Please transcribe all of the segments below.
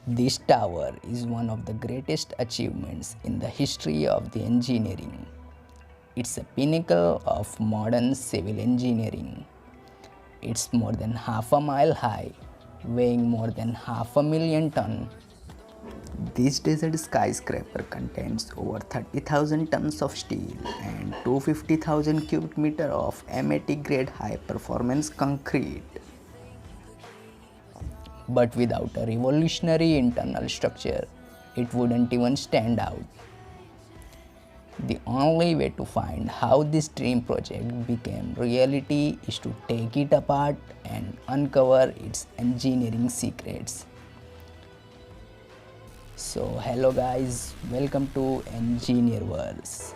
This tower is one of the greatest achievements in the history of the engineering. It's a pinnacle of modern civil engineering. It's more than half a mile high, weighing more than 500,000 tons. This desert skyscraper contains over 30,000 tons of steel and 250,000 cubic meters of MAT grade high performance concrete. But without a revolutionary internal structure, it wouldn't even stand out. The only way to find how this dream project became reality is to take it apart and uncover its engineering secrets. So hello guys, welcome to Engineerverse.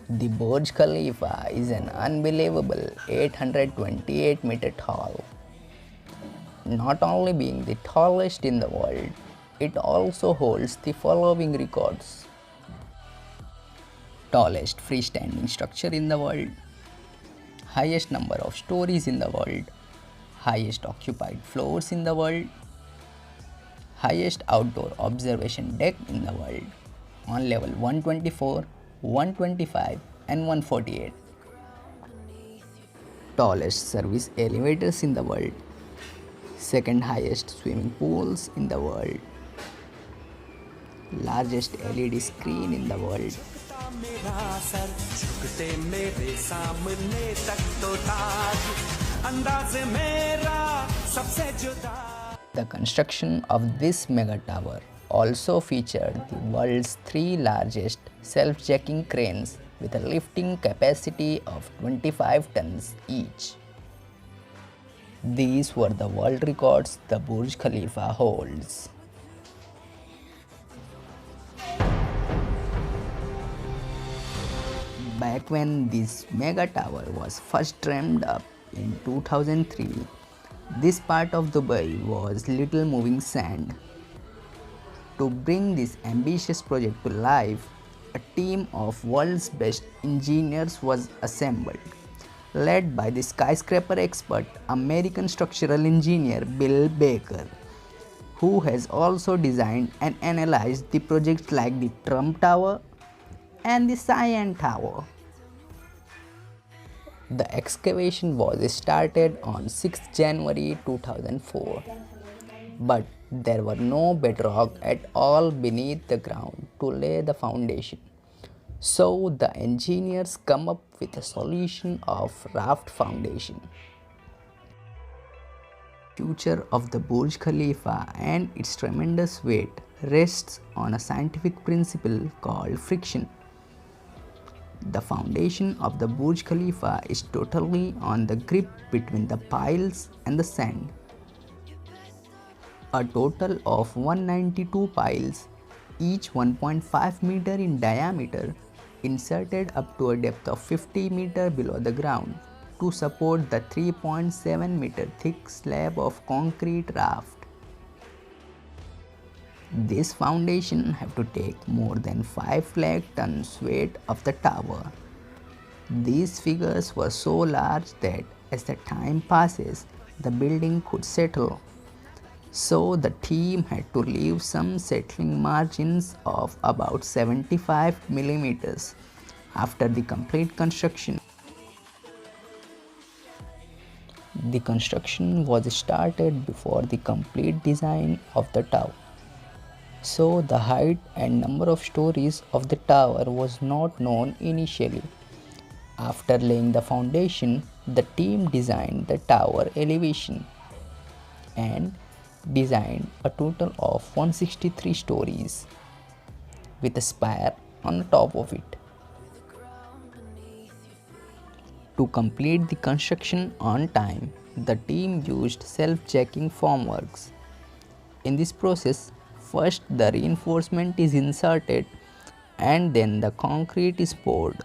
The Burj Khalifa is an unbelievable 828 meter tall. Not only being the tallest in the world, it also holds the following records. Tallest freestanding structure in the world, highest number of stories in the world, highest occupied floors in the world, highest outdoor observation deck in the world on level 124, 125 and 148. Tallest service elevators in the world, second highest swimming pools in the world, largest LED screen in the world. The construction of this mega tower also featured the world's three largest self-jacking cranes with a lifting capacity of 25 tons each. These were the world records the Burj Khalifa holds. Back when this mega tower was first dreamed up in 2003, this part of Dubai was little moving sand. To bring this ambitious project to life, a team of world's best engineers was assembled, led by the skyscraper expert American structural engineer Bill Baker, who has also designed and analyzed the projects like the Trump Tower and the Cyan Tower. The excavation was started on 6 January 2004, but there were no bedrock at all beneath the ground to lay the foundation. So the engineers come up with a solution of raft foundation. The future of the Burj Khalifa and its tremendous weight rests on a scientific principle called friction. The foundation of the Burj Khalifa is totally on the grip between the piles and the sand. A total of 192 piles, each 1.5 meter in diameter, inserted up to a depth of 50 meter below the ground to support the 3.7 meter thick slab of concrete raft. This foundation have to take more than 5 lakh tons weight of the tower. These figures were so large that as the time passes, the building could settle. So the team had to leave some settling margins of about 75 millimeters after the complete construction. The construction was started before the complete design of the tower. So the height and number of stories of the tower was not known initially. After laying the foundation, the team designed the tower elevation and designed a total of 163 stories with a spire on the top of it. To complete the construction on time, the team used self-jacking formworks. In this process, first the reinforcement is inserted and then the concrete is poured.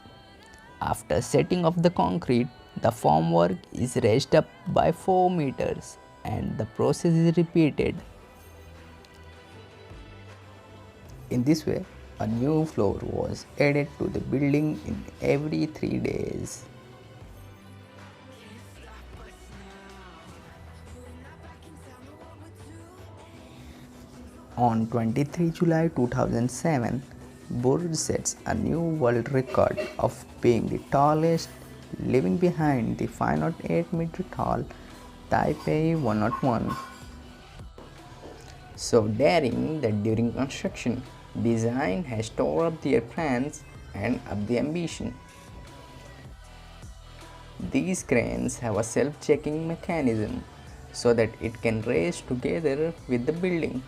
After setting of the concrete, the formwork is raised up by 4 meters and the process is repeated. In this way, a new floor was added to the building in every 3 days. On 23 July 2007, Burj sets a new world record of being the tallest, leaving behind the 508-meter tall Taipei 101. So daring that during construction, design has tore up their plans and up the ambition. These cranes have a self-checking mechanism so that it can race together with the building.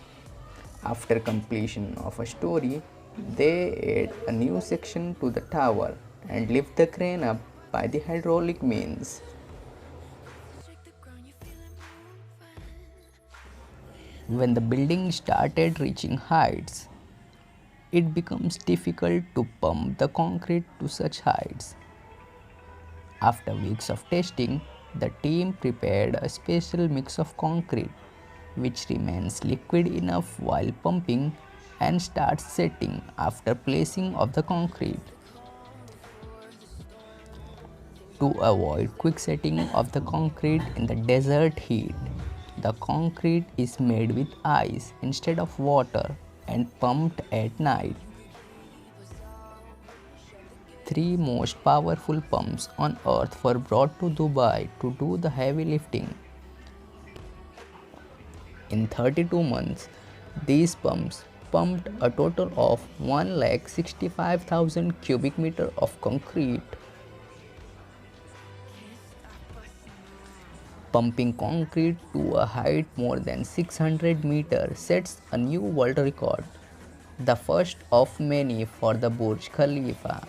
After completion of a story, they add a new section to the tower and lift the crane up by the hydraulic means. When the building started reaching heights, it becomes difficult to pump the concrete to such heights. After weeks of testing, the team prepared a special mix of concrete which remains liquid enough while pumping and starts setting after placing of the concrete. To avoid quick setting of the concrete in the desert heat, the concrete is made with ice instead of water and pumped at night. Three most powerful pumps on earth were brought to Dubai to do the heavy lifting. In 32 months, these pumps pumped a total of 1,65,000 cubic meter of concrete. Pumping concrete to a height more than 600 meters sets a new world record, the first of many for the Burj Khalifa.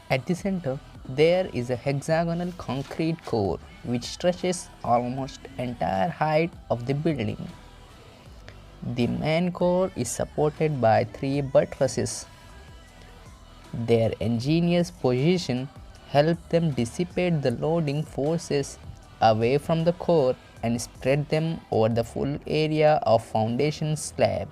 At the center, there is a hexagonal concrete core which stretches almost entire height of the building. The main core is supported by three buttresses. Their ingenious position helped them dissipate the loading forces away from the core and spread them over the full area of foundation slab.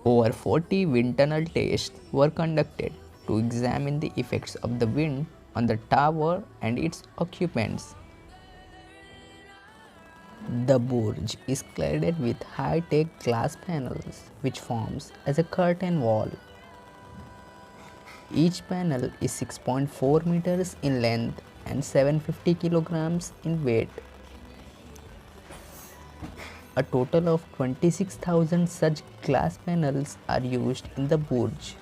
Over 40 wind tunnel tests were conducted to examine the effects of the wind on the tower and its occupants. The Burj is cladded with high-tech glass panels which forms as a curtain wall. Each panel is 6.4 meters in length and 750 kilograms in weight. A total of 26,000 such glass panels are used in the Burj.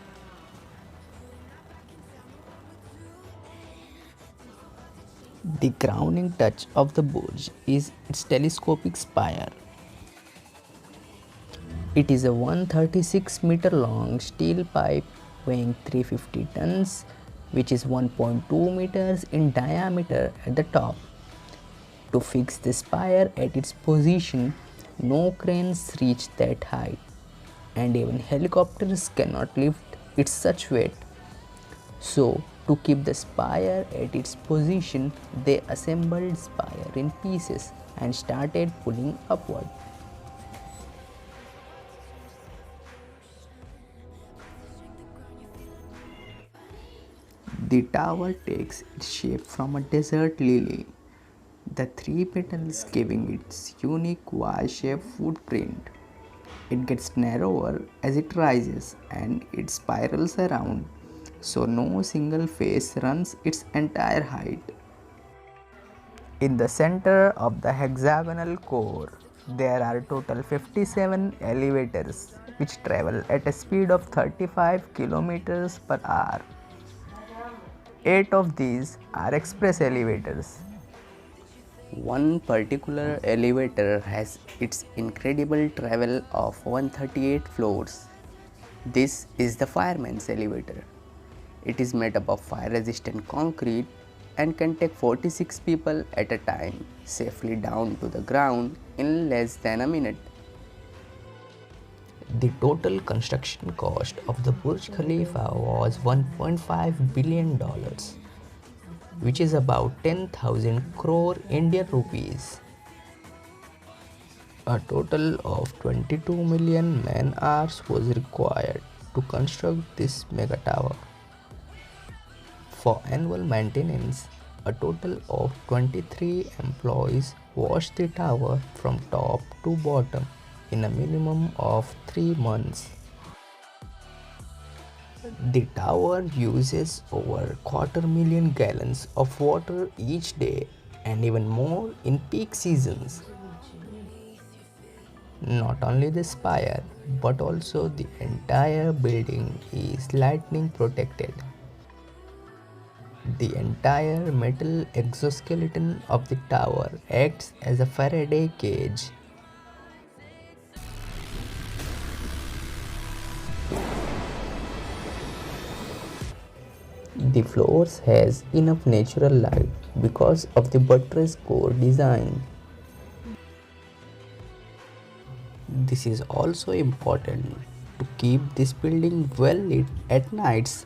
The crowning touch of the Burj is its telescopic spire. It is a 136 meter long steel pipe weighing 350 tons, which is 1.2 meters in diameter at the top. To fix the spire at its position, no cranes reach that height, and even helicopters cannot lift it such weight. So, to keep the spire at its position, they assembled spire in pieces and started pulling upward. The tower takes its shape from a desert lily, the three petals giving its unique Y-shaped footprint. It gets narrower as it rises and it spirals around, so no single face runs its entire height. In the center of the hexagonal core, there are total 57 elevators which travel at a speed of 35 kilometers per hour. 8 of these are express elevators. One particular elevator has its incredible travel of 138 floors. This is the fireman's elevator. It is made up of fire-resistant concrete and can take 46 people at a time safely down to the ground in less than a minute. The total construction cost of the Burj Khalifa was $1.5 billion, which is about 10,000 crore Indian rupees. A total of 22 million man hours was required to construct this mega tower. For annual maintenance, A total of 23 employees watched the tower from top to bottom in a minimum of 3 months. The tower uses over 250,000 gallons of water each day and even more in peak seasons. Not only the spire but also the entire building is lightning protected. The entire metal exoskeleton of the tower acts as a Faraday cage. The floors has enough natural light because of the buttress core design. This is also important to keep this building well lit at nights.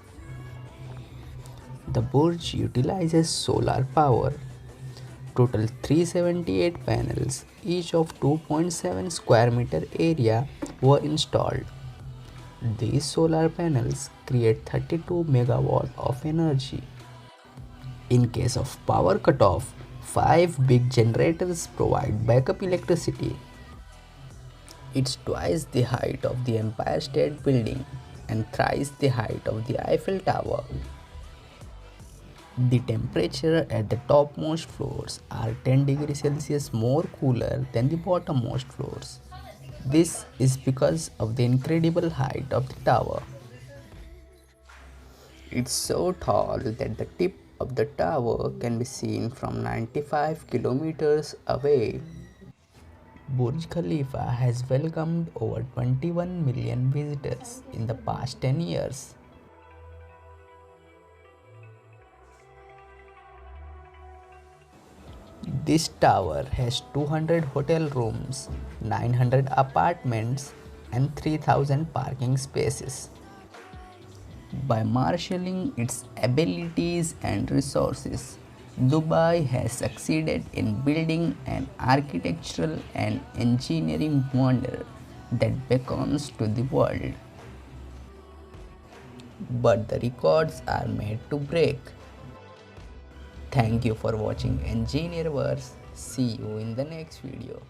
The Burj utilizes solar power. Total 378 panels, each of 2.7 square meter area, were installed. These solar panels create 32 megawatt of energy. In case of power cutoff, 5 big generators provide backup electricity. It's twice the height of the Empire State Building and thrice the height of the Eiffel Tower. The temperature at the topmost floors are 10 degrees Celsius more cooler than the bottommost floors. This is because of the incredible height of the tower. It's so tall that the tip of the tower can be seen from 95 kilometers away. Burj Khalifa has welcomed over 21 million visitors in the past 10 years. This tower has 200 hotel rooms, 900 apartments, and 3,000 parking spaces. By marshalling its abilities and resources, Dubai has succeeded in building an architectural and engineering wonder that beckons to the world. But the records are made to break. Thank you for watching Engineer Verse. See you in the next video.